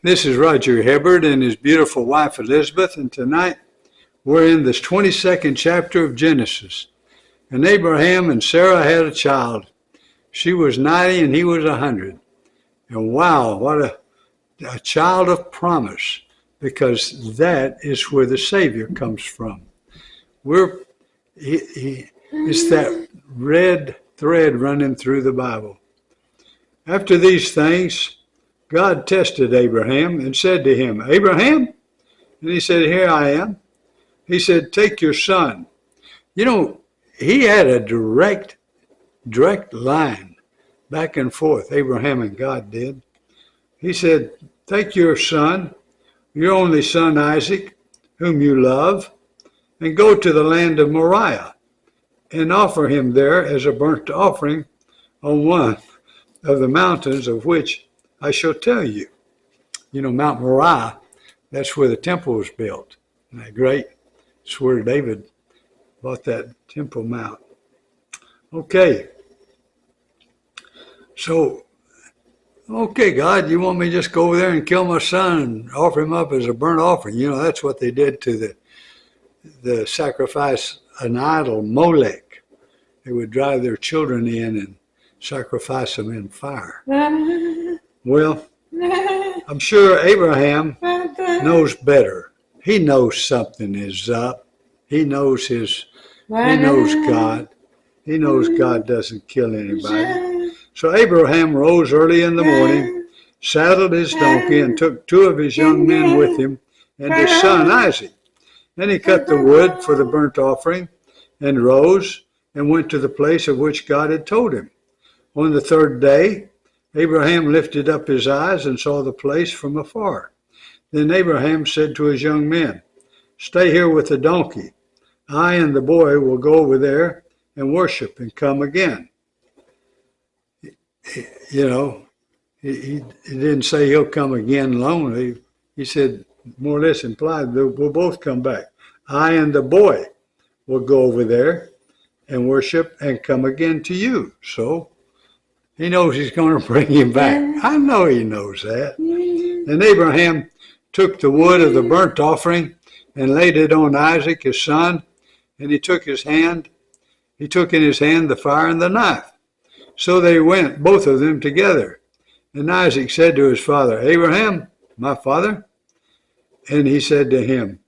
This is Roger Hebard and his beautiful wife Elizabeth, and tonight we're in this 22nd chapter of Genesis. And Abraham and Sarah had a child. She was 90 and he was 100. And wow, what a child of promise, because that is where the Savior comes from. It's that red thread running through the Bible. After these things, God tested Abraham and said to him, Abraham? And he said, here I am. He said, take your son. You know, he had a direct line back and forth, Abraham and God did. He said, take your son, your only son Isaac, whom you love, and go to the land of Moriah and offer him there as a burnt offering on one of the mountains of which I shall tell you. You know, Mount Moriah, that's where the temple was built. Isn't that great? It's where David bought that temple mount. Okay. So, okay, God, you want me to just go over there and kill my son and offer him up as a burnt offering? You know, that's what they did to the sacrifice an idol, Molech. They would drive their children in and sacrifice them in fire. Well, I'm sure Abraham knows better. He knows something is up. He knows God. He knows God doesn't kill anybody. So Abraham rose early in the morning, saddled his donkey, and took two of his young men with him and his son Isaac. Then he cut the wood for the burnt offering and rose and went to the place of which God had told him. On the third day, Abraham lifted up his eyes and saw the place from afar. Then Abraham said to his young men, stay here with the donkey. I and the boy will go over there and worship and come again. You know, he didn't say he'll come again alone. He said, more or less implied, we'll both come back. I and the boy will go over there and worship and come again to you. So he knows he's going to bring him back. I know he knows that. And Abraham took the wood of the burnt offering and laid it on Isaac, his son, and he took in his hand the fire and the knife. So they went, both of them together. And Isaac said to his father, Abraham, my father? And he said to him,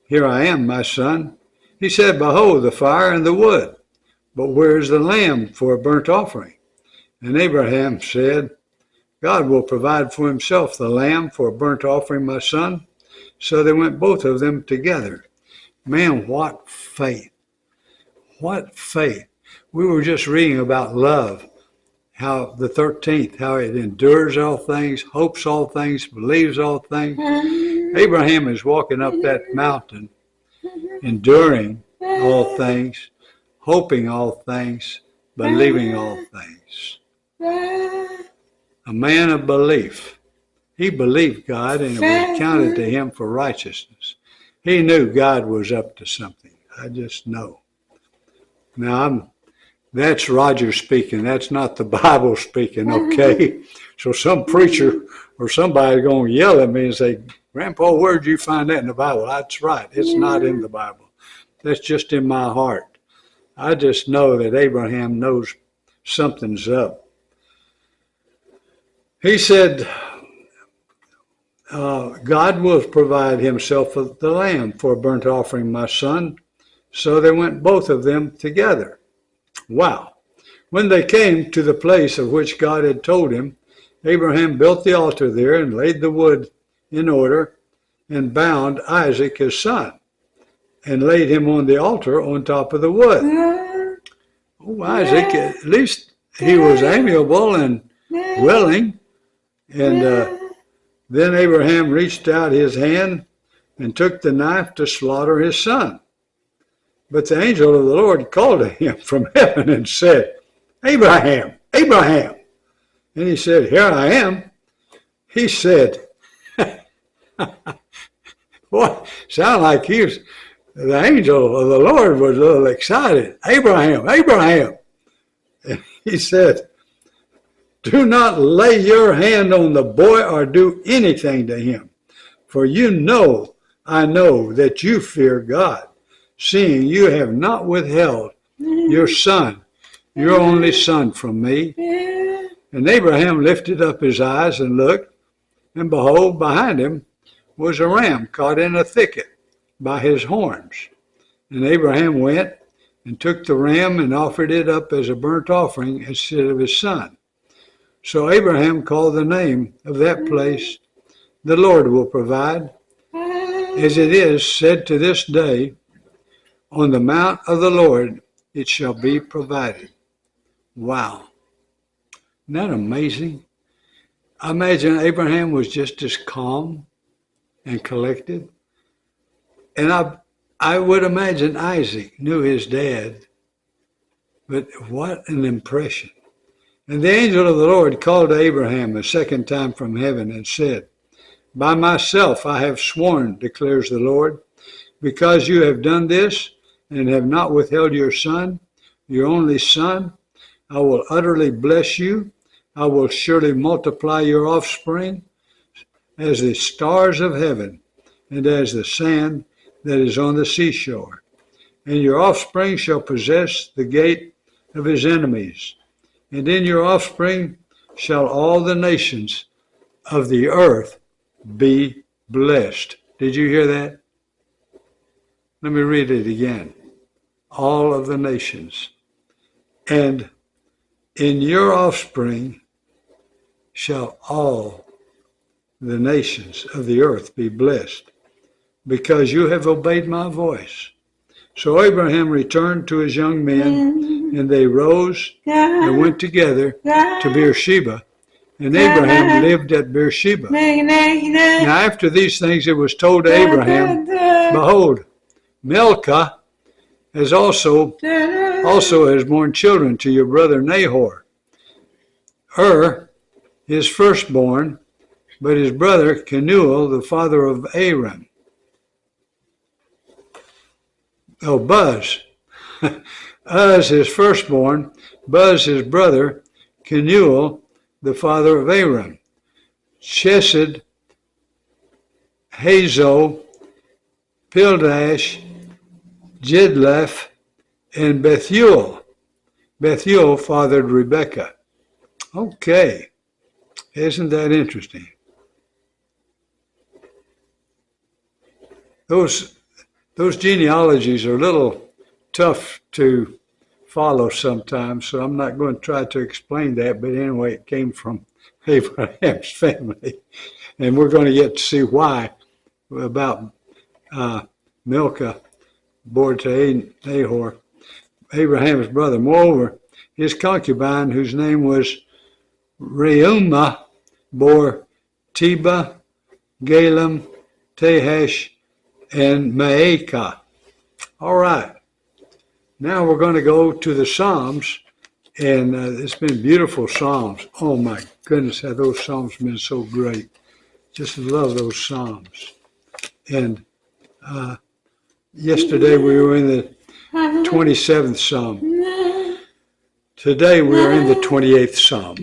here I am, my son. He said, behold, the fire and the wood, but where is the lamb for a burnt offering? And Abraham said, God will provide for himself the lamb for a burnt offering, my son. So they went both of them together. Man, what faith. What faith. We were just reading about love, how the 13th, how it endures all things, hopes all things, believes all things. Abraham is walking up that mountain, enduring all things, hoping all things, believing all things. A man of belief. He believed God and it was counted to him for righteousness. He knew God was up to something. I just know. Now, that's Roger speaking. That's not the Bible speaking, okay? So some preacher or somebody's going to yell at me and say, Grandpa, where did you find that in the Bible? That's right. It's not in the Bible. That's just in my heart. I just know that Abraham knows something's up. He said, God will provide himself the lamb for a burnt offering, my son. So they went both of them together. Wow. When they came to the place of which God had told him, Abraham built the altar there and laid the wood in order and bound Isaac, his son, and laid him on the altar on top of the wood. Oh, Isaac, at least he was amiable and willing. And then Abraham reached out his hand and took the knife to slaughter his son. But the angel of the Lord called to him from heaven and said, Abraham, Abraham. And he said, here I am. He said, what? Sound like the angel of the Lord was a little excited. Abraham, Abraham. And he said, Do not lay your hand on the boy or do anything to him. For I know that you fear God, seeing you have not withheld your son, your only son, from me. And Abraham lifted up his eyes and looked, and behold, behind him was a ram caught in a thicket by his horns. And Abraham went and took the ram and offered it up as a burnt offering instead of his son. So Abraham called the name of that place, "The Lord will provide," as it is said to this day, "On the mount of the Lord it shall be provided." Wow. Isn't that amazing? I imagine Abraham was just as calm and collected. And I would imagine Isaac knew his dad. But what an impression. And the angel of the Lord called to Abraham a second time from heaven and said, "By myself I have sworn, declares the Lord, because you have done this and have not withheld your son, your only son, I will utterly bless you. I will surely multiply your offspring as the stars of heaven and as the sand that is on the seashore. And your offspring shall possess the gate of his enemies. And in your offspring shall all the nations of the earth be blessed." Did you hear that? Let me read it again. All of the nations. And in your offspring shall all the nations of the earth be blessed, because you have obeyed my voice. So Abraham returned to his young men, and they rose and went together to Beersheba. And Abraham lived at Beersheba. Now after these things it was told to Abraham, "Behold, Milcah has also has borne children to your brother Nahor. His firstborn, but his brother Kenuel, the father of Aram." Oh, Buz. Uz his firstborn, Buz his brother, Kenuel, the father of Aram. Chesed, Hazo, Pildash, Jidlaph, and Bethuel. Bethuel fathered Rebekah. Okay, isn't that interesting? Those genealogies are a little tough to follow sometimes, so I'm not going to try to explain that, but anyway, it came from Abraham's family, and we're going to get to see why about Milcah bore to Nahor, Abraham's brother. Moreover, his concubine, whose name was Reumah, bore Teba, Galem, Tehash, and Maacah. All right. Now we're going to go to the Psalms, and it's been beautiful Psalms. Oh my goodness, have those Psalms been so great. Just love those Psalms. And yesterday we were in the 27th Psalm. Today we are in the 28th Psalm.